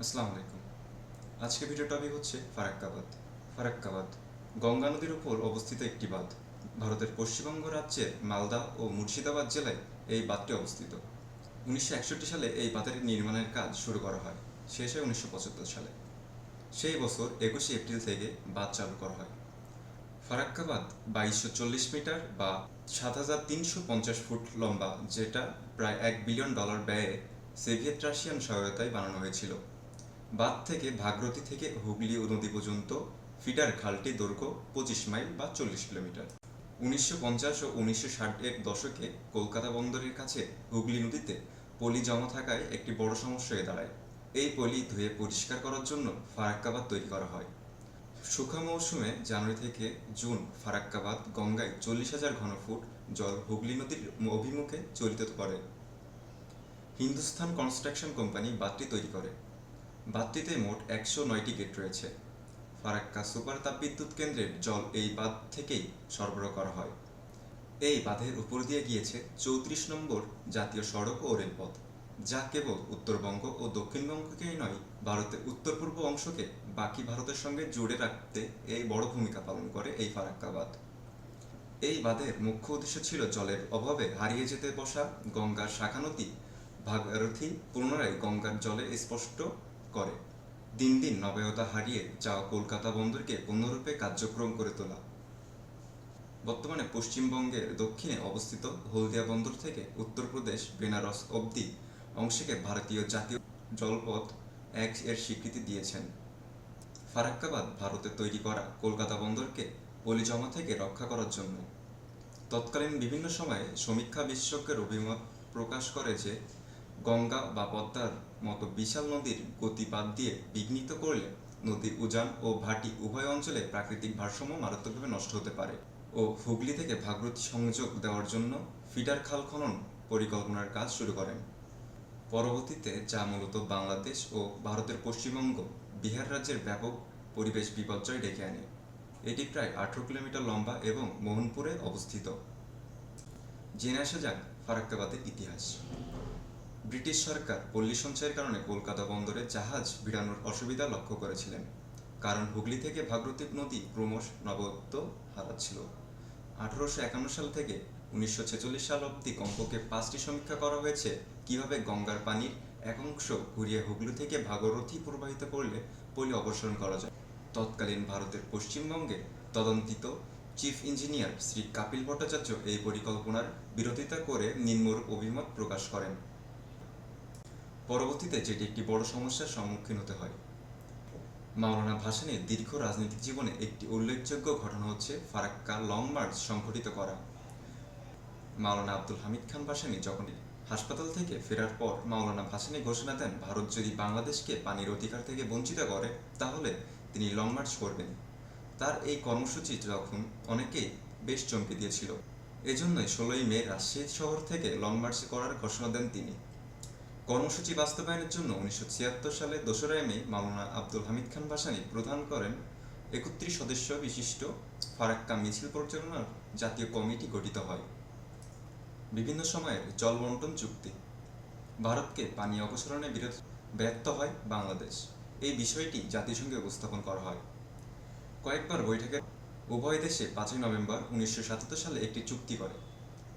আসসালামু আলাইকুম। আজকের ভিডিও টপিক হচ্ছে ফারাক্কাবাদ। ফারাক্কাবাদ গঙ্গা নদীর উপর অবস্থিত একটি বাঁধ। ভারতের পশ্চিমবঙ্গ রাজ্যের মালদা ও মুর্শিদাবাদ জেলায় এই বাঁধটি অবস্থিত। 1961 সালে এই বাঁধের নির্মাণের কাজ শুরু করা হয়, শেষ হয় 1975 সালে। সেই বছর 21শে এপ্রিল থেকে বাঁধ চালু করা হয়। ফারাক্কাবাদ 2240 মিটার বা 7350 ফুট লম্বা, যেটা প্রায় $1 বিলিয়ন ব্যয়ে সোভিয়েত রাশিয়ান সহায়তায় বানানো হয়েছিল। বাঁধ থেকে ভাগীরথী থেকে হুগলি নদী পর্যন্ত ফিডার খালটির দৈর্ঘ্য 25 মাইল বা 40 কিলোমিটার। 1950 ও 1960-এর দশকে কলকাতা বন্দরের কাছে হুগলি নদীতে পলি জমা থাকায় একটি বড় সমস্যা হয়ে দাঁড়ায়। এই পলি ধুয়ে পরিষ্কার করার জন্য ফারাক্কাবাদ তৈরি করা হয়। শুষ্ক মৌসুমে জানুয়ারি থেকে জুন ফারাক্কাবাদ গঙ্গায় 40,000 ঘনফুট জল হুগলি নদীর অভিমুখে চলিত করে। হিন্দুস্তান কনস্ট্রাকশন কোম্পানি বাঁধটি তৈরি করে। বাঁধটিতে মোট 109টি গেট রয়েছে। ফারাক্কা সুপার তাপবিদ্যুৎ কেন্দ্রের জল এই বাঁধ থেকেই সরবরাহ করা হয়। এই বাঁধের উপর দিয়ে গিয়েছে 34 নম্বর জাতীয় সড়ক ও রেলপথ, যা কেবল উত্তরবঙ্গ ও দক্ষিণবঙ্গকেই নয়, ভারতের উত্তর পূর্ব অংশকে বাকি ভারতের সঙ্গে জুড়ে রাখতে এই বড় ভূমিকা পালন করে এই ফারাক্কা বাঁধ। এই বাঁধের মুখ্য উদ্দেশ্য ছিল জলের অভাবে হারিয়ে যেতে বসা গঙ্গার শাখা নদী ভাগীরথী পুনরায় গঙ্গার জলে স্পষ্ট করে। দিন দিন নবায়তা হারিয়ে যাওয়া কলকাতা বন্দরকে পুনরূপে কার্যক্রম করে তোলা। বর্তমানে পশ্চিমবঙ্গের দক্ষিণে অবস্থিত হলদিয়া বন্দর থেকে উত্তরপ্রদেশ বেনারস অবধি অংশকে ভারতীয় জাতীয় জলপথ 1 এর স্বীকৃতি দিয়েছেন। ফারাক্কাবাদ ভারতে তৈরি করা কলকাতা বন্দরকে পলি জমা থেকে রক্ষা করার জন্য। তৎকালীন বিভিন্ন সময়ে সমীক্ষা বিশেষজ্ঞের অভিমত প্রকাশ করে যে গঙ্গা বা পদ্মার মতো বিশাল নদীর গতি বাদ দিয়ে বিঘ্নিত করলে নদীর উজান ও ভাটি উভয় অঞ্চলে প্রাকৃতিক ভারসাম্য মারাত্মকভাবে নষ্ট হতে পারে ও হুগলি থেকে ভাগীরথী সংযোগ দেওয়ার জন্য ফিডার খাল খনন পরিকল্পনার কাজ শুরু করেন। পরবর্তীতে যা মূলত বাংলাদেশ ও ভারতের পশ্চিমবঙ্গ বিহার রাজ্যের ব্যাপক পরিবেশ বিপর্যয় ডেকে আনে। এটি প্রায় 18 কিলোমিটার লম্বা এবং মোহনপুরে অবস্থিত। জেনে আসা যাক ফারাক্কাবাদের ইতিহাস। ব্রিটিশ সরকার পল্লী সঞ্চয়ের কারণে কলকাতা বন্দরে জাহাজ ভিড়ানোর অসুবিধা লক্ষ্য করেছিলেন, কারণ হুগলি থেকে ভাগীরথী নদী ক্রমশ নবত্ব হারাচ্ছিল। 1851 সাল থেকে 1946 সাল অবধি কমপক্ষে 5টি সমীক্ষা করা হয়েছে কিভাবে গঙ্গার পানির এক অংশ ঘুরিয়ে হুগলি থেকে ভাগীরথী প্রবাহিত করলে পলি অপসারণ করা যায়। তৎকালীন ভারতের পশ্চিমবঙ্গে তদন্তিত চিফ ইঞ্জিনিয়ার শ্রী কাপিল ভট্টাচার্য এই পরিকল্পনার বিরোধিতা করে নিম্নরূপ অভিমত প্রকাশ করেন। পরবর্তীতে যেটি একটি বড় সমস্যার সম্মুখীন হতে হয়। মাওলানা ভাসানীর দীর্ঘ রাজনৈতিক জীবনে একটি উল্লেখযোগ্য ঘটনা হচ্ছে ফারাক্কা লং মার্চ সংঘটিত করা। মাওলানা আব্দুল হামিদ খান ভাসানী যখন হাসপাতাল থেকে ফেরার পর মাওলানা ভাসানী ঘোষণা দেন, ভারত যদি বাংলাদেশকে পানির অধিকার থেকে বঞ্চিত করে তাহলে তিনি লং মার্চ করবেন। তার এই কর্মসূচি যখন অনেকেই বেশ চমকে দিয়েছিল, এজন্যই 16ই মে রাজশাহী শহর থেকে লং মার্চ করার ঘোষণা দেন তিনি। কর্মসূচি বাস্তবায়নের জন্য 1976 সালে 2রা মে মাওলানা আব্দুল হামিদ খান ভাসানী প্রদান করেন 31 সদস্য বিশিষ্ট ফারাক্কা মিছিল পরিচালনার জাতীয় কমিটি গঠিত হয়। বিভিন্ন সময়ের জল বন্টন চুক্তি। ভারতকে পানি অপসারণে ব্যর্থ হয় বাংলাদেশ, এই বিষয়টি জাতিসংঘে উপস্থাপন করা হয়। কয়েকবার বৈঠকে উভয় দেশে 5ই নভেম্বর 1977 সালে একটি চুক্তি করে।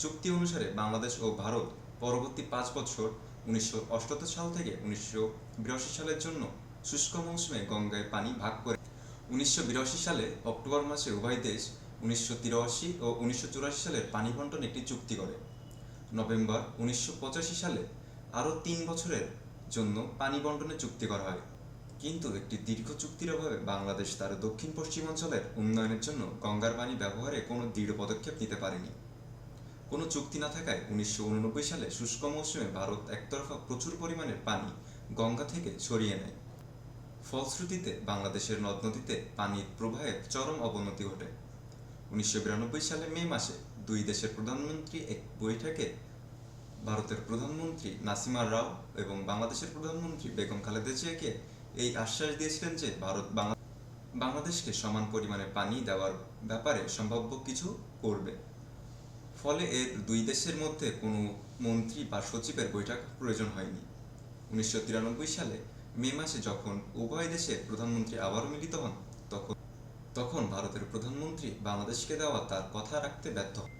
চুক্তি অনুসারে বাংলাদেশ ও ভারত পরবর্তী 5 বছর 1978 সাল থেকে 1982 সালের জন্য শুষ্ক মৌসুমে গঙ্গায় পানি ভাগ করে। 1982 সালে অক্টোবর মাসে উভয় দেশ 1983 ও 1984 সালের পানি বন্টন একটি চুক্তি করে। নভেম্বর 1985 সালে আরও 3 বছরের জন্য পানি বন্টনের চুক্তি করা হয়। কিন্তু একটি দীর্ঘ চুক্তির অভাবে বাংলাদেশ তার দক্ষিণ পশ্চিমাঞ্চলের উন্নয়নের জন্য গঙ্গার পানি ব্যবহারে কোনো দৃঢ় পদক্ষেপ নিতে পারেনি। কোনো চুক্তি না থাকায় 1989 সালে শুষ্ক মৌসুমে ভারত একতরফা প্রচুর পরিমাণের পানি গঙ্গা থেকে সরিয়ে নেয়। ফলশ্রুতিতে বাংলাদেশের নদ নদীতে পানির প্রবাহের চরম অবনতি ঘটে। 1992 সালে মে মাসে দুই দেশের প্রধানমন্ত্রী এক বৈঠকে ভারতের প্রধানমন্ত্রী নাসিমা রাও এবং বাংলাদেশের প্রধানমন্ত্রী বেগম খালেদা জিয়াকে এই আশ্বাস দিয়েছিলেন যে ভারত বাংলাদেশকে সমান পরিমাণে পানি দেওয়ার ব্যাপারে সম্ভাব্য কিছু করবে। ফলে এর দুই দেশের মধ্যে কোনো মন্ত্রী বা সচিবের বৈঠক প্রয়োজন হয়নি। 1993 সালে মে মাসে যখন উভয় দেশের প্রধানমন্ত্রী আবারও মিলিত হন, তখন তখন ভারতের প্রধানমন্ত্রী বাংলাদেশকে দেওয়া তার কথা রাখতে ব্যর্থ হন।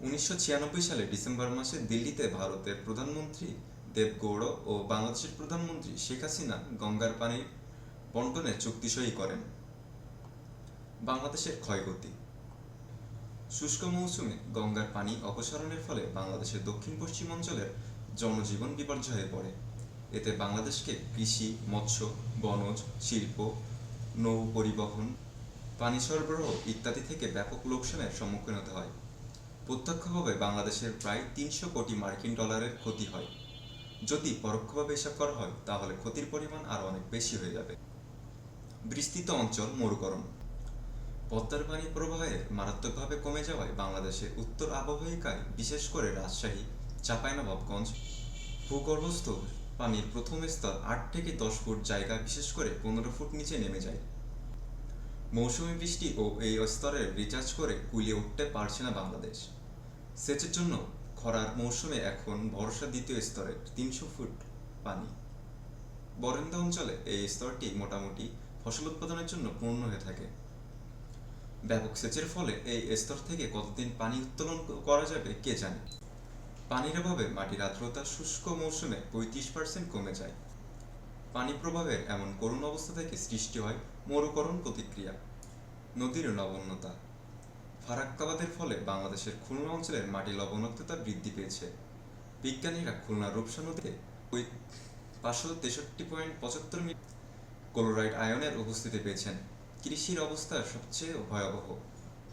1996 সালে ডিসেম্বর মাসে দিল্লিতে ভারতের প্রধানমন্ত্রী দেবগৌড় ও বাংলাদেশের প্রধানমন্ত্রী শেখ হাসিনা গঙ্গার পানির বণ্টনের চুক্তি সই করেন। বাংলাদেশের ক্ষয়ক্ষতি। শুষ্ক মৌসুমে গঙ্গার পানি অপসারণের ফলে বাংলাদেশের দক্ষিণ পশ্চিম অঞ্চলের জনজীবন বিপর্যয় হয়ে পড়ে। এতে বাংলাদেশকে কৃষি, মৎস্য, বনজ, শিল্প, নৌ পরিবহন, পানি সরবরাহ ইত্যাদি থেকে ব্যাপক লোকসানের সম্মুখীন হতে হয়। প্রত্যক্ষভাবে বাংলাদেশের প্রায় 300 কোটি মার্কিন ডলারের ক্ষতি হয়। যদি পরোক্ষভাবে হিসাব করা হয় তাহলে ক্ষতির পরিমাণ আরও অনেক বেশি হয়ে যাবে। বিস্তৃত অঞ্চল মরুকরণ। পদ্মার পানি প্রবাহের মারাত্মকভাবে কমে যাওয়ায় বাংলাদেশের উত্তর অববাহিকায়, বিশেষ করে রাজশাহী, চাঁপাইনবাবগঞ্জ ভূগর্ভস্থ পানির প্রথম স্তর 8 থেকে 10 ফুট জায়গা, বিশেষ করে 15 ফুট নিচে নেমে যায়। মৌসুমী বৃষ্টি ও এই স্তরের রিচার্জ করে কুলিয়ে উঠতে পারছে না বাংলাদেশ। সেচের জন্য খরার মৌসুমে এখন ভরসা দ্বিতীয় স্তরের 300 ফুট পানি। বরেন্দ্র অঞ্চলে এই স্তরটি মোটামুটি ফসল উৎপাদনের জন্য পূর্ণ হয়ে থাকে। ব্যাপক সেচের ফলে এই স্তর থেকে কতদিন পানি উত্তোলন করা যাবে কে জানে। পানির অভাবে মাটির আর্দ্রতা শুষ্ক মৌসুমে 35% কমে যায়। পানি প্রবাহের এমন করুণ অবস্থা থেকে সৃষ্টি হয় মরুকরণ প্রতিক্রিয়া। নদীর লবণতা। ফারাক্কাবাদের ফলে বাংলাদেশের খুলনা অঞ্চলের মাটি লবণাক্ততা বৃদ্ধি পেয়েছে। বিজ্ঞানীরা খুলনা রূপসা নদীতে 563.75 মিলি ক্লোরাইড আয়নের উপস্থিতি পেয়েছেন। কৃষির অবস্থা সবচেয়ে ভয়াবহ।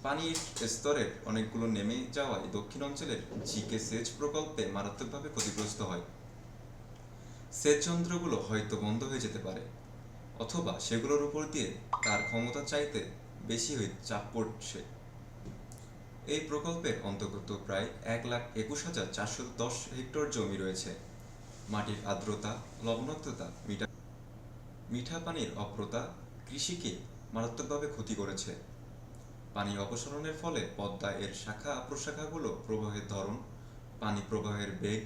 পানির স্তরের অনেকগুলো নেমে যাওয়ায় দক্ষিণ অঞ্চলের জিকে সেচ প্রকল্পে মারাত্মকভাবে ক্ষতিগ্রস্ত হয়। সেচ যন্ত্রগুলো হয়তো বন্ধ হয়ে যেতে পারে, অথবা সেগুলোর উপর দিয়ে তার ক্ষমতা চাইতে বেশি হয়ে চাপ পড়ছে। এই প্রকল্পের অন্তর্গত প্রায় 1,21,410 হেক্টর জমি রয়েছে। মাটির আর্দ্রতা, লবণাক্ততা, মিঠা পানির অপ্রতা কৃষিকে মারাত্মকভাবে ক্ষতি করেছে। পানি অপসারণের ফলে পদ্মা এর শাখা প্রশাখাগুলো প্রবাহের ধরন, পানি প্রবাহের বেগ,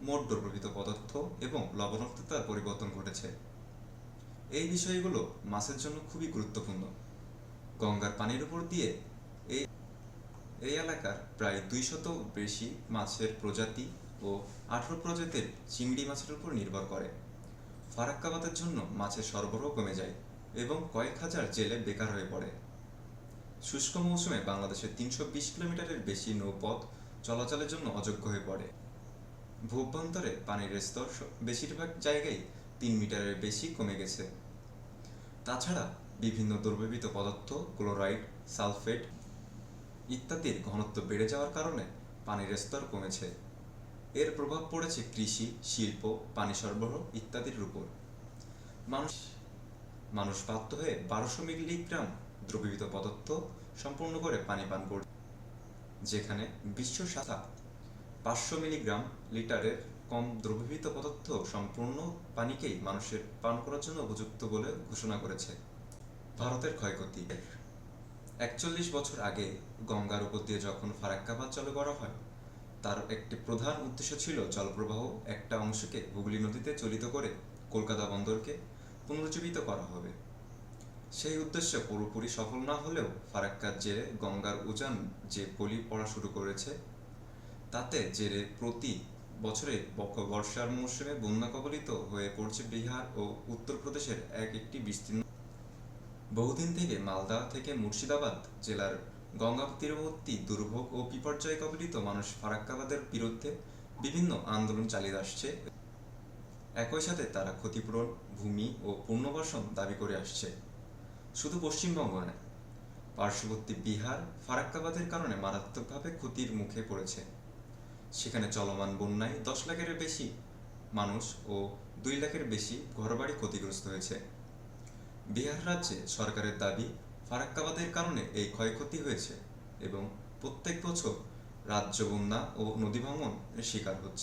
মোট দ্রবীভূত পদার্থ এবং লবণাক্ততার পরিবর্তন ঘটেছে। এই বিষয়গুলো মাছের জন্য খুবই গুরুত্বপূর্ণ। গঙ্গার পানির উপর দিয়ে এই এলাকার প্রায় 200 বেশি মাছের প্রজাতি ও 18 প্রজাতির চিংড়ি মাছের উপর নির্ভর করে। ফারাক্কাবাদের জন্য মাছের সরবরাহ কমে যায় এবং কয়েক হাজার জেলে বেকার হয়ে পড়ে। শুষ্ক মৌসুমে বাংলাদেশের 320 কিলোমিটারের বেশি নৌপথ চলাচলের জন্য অযোগ্য হয়ে পড়ে। ভূভ্যন্তরে পানির স্তর বেশিরভাগ জায়গায় 3 মিটারের বেশি কমে গেছে। তাছাড়া বিভিন্ন দ্রবীভূত পদার্থ, ক্লোরাইড, সালফেট ইত্যাদির ঘনত্ব বেড়ে যাওয়ার কারণে পানির স্তর কমেছে। এর প্রভাব পড়েছে কৃষি, শিল্প, পানি সরবরাহ ইত্যাদির উপর। মানুষ বাধ্য হয়ে 1200 মিলিগ্রাম দ্রবীভূত পদার্থ সম্পূর্ণ করে পানি পান করে, যেখানে বিশ্ব স্বাস্থ্য 500 মিলিগ্রাম লিটারের কম দ্রবীভূত পদার্থ সম্পূর্ণ পানিকেই মানুষের পান করার জন্য উপযুক্ত বলে ঘোষণা করেছে। ভারতের ক্ষয়ক্ষতি। 41 বছর আগে গঙ্গার উপর দিয়ে যখন ফারাক্কাবাদ চালু করা হয়, তার একটি প্রধান উদ্দেশ্য ছিল জলপ্রবাহ একটা অংশকে হুগলি নদীতে চালিত করে কলকাতা বন্দরকে পুনরুজ্জীবিত করা হবে। সেই উদ্দেশ্য পুরোপুরি সফল না হলেও ফারাক্কার জেরে গঙ্গার উজান যে পলি পড়া শুরু করেছে, তাতে জেরে প্রতি বছরে বর্ষার মৌসুমে বন্যা কবলিত হয়ে পড়ছে বিহার ও উত্তরপ্রদেশের একটি বিস্তীর্ণ। বহুদিন থেকে মালদা থেকে মুর্শিদাবাদ জেলার গঙ্গা তীরবর্তী দুর্ভোগ ও বিপর্যয় কবলিত মানুষ ফারাক্কাবাদের বিরুদ্ধে বিভিন্ন আন্দোলন চালিয়ে আসছে। একই সাথে তারা ক্ষতিপূরণ, ভূমি ও পুনর্বাসন দাবি করে আসছে। শুধু পশ্চিমবঙ্গ নয়, পার্শ্ববর্তী বিহার ফারাক্কাবাদের কারণে মারাত্মকভাবে ক্ষতির মুখে পড়েছে। সেখানে চলমান বন্যায় 10 লাখের বেশি মানুষ ও 2 লাখের বেশি ঘরবাড়ি ক্ষতিগ্রস্ত হয়েছে। বিহার রাজ্যে সরকারের দাবি, ফারাক্কাবাদের কারণে এই ক্ষয়ক্ষতি হয়েছে এবং প্রত্যেক বছর রাজ্য বন্যা ও নদী ভাঙনের শিকার হচ্ছে।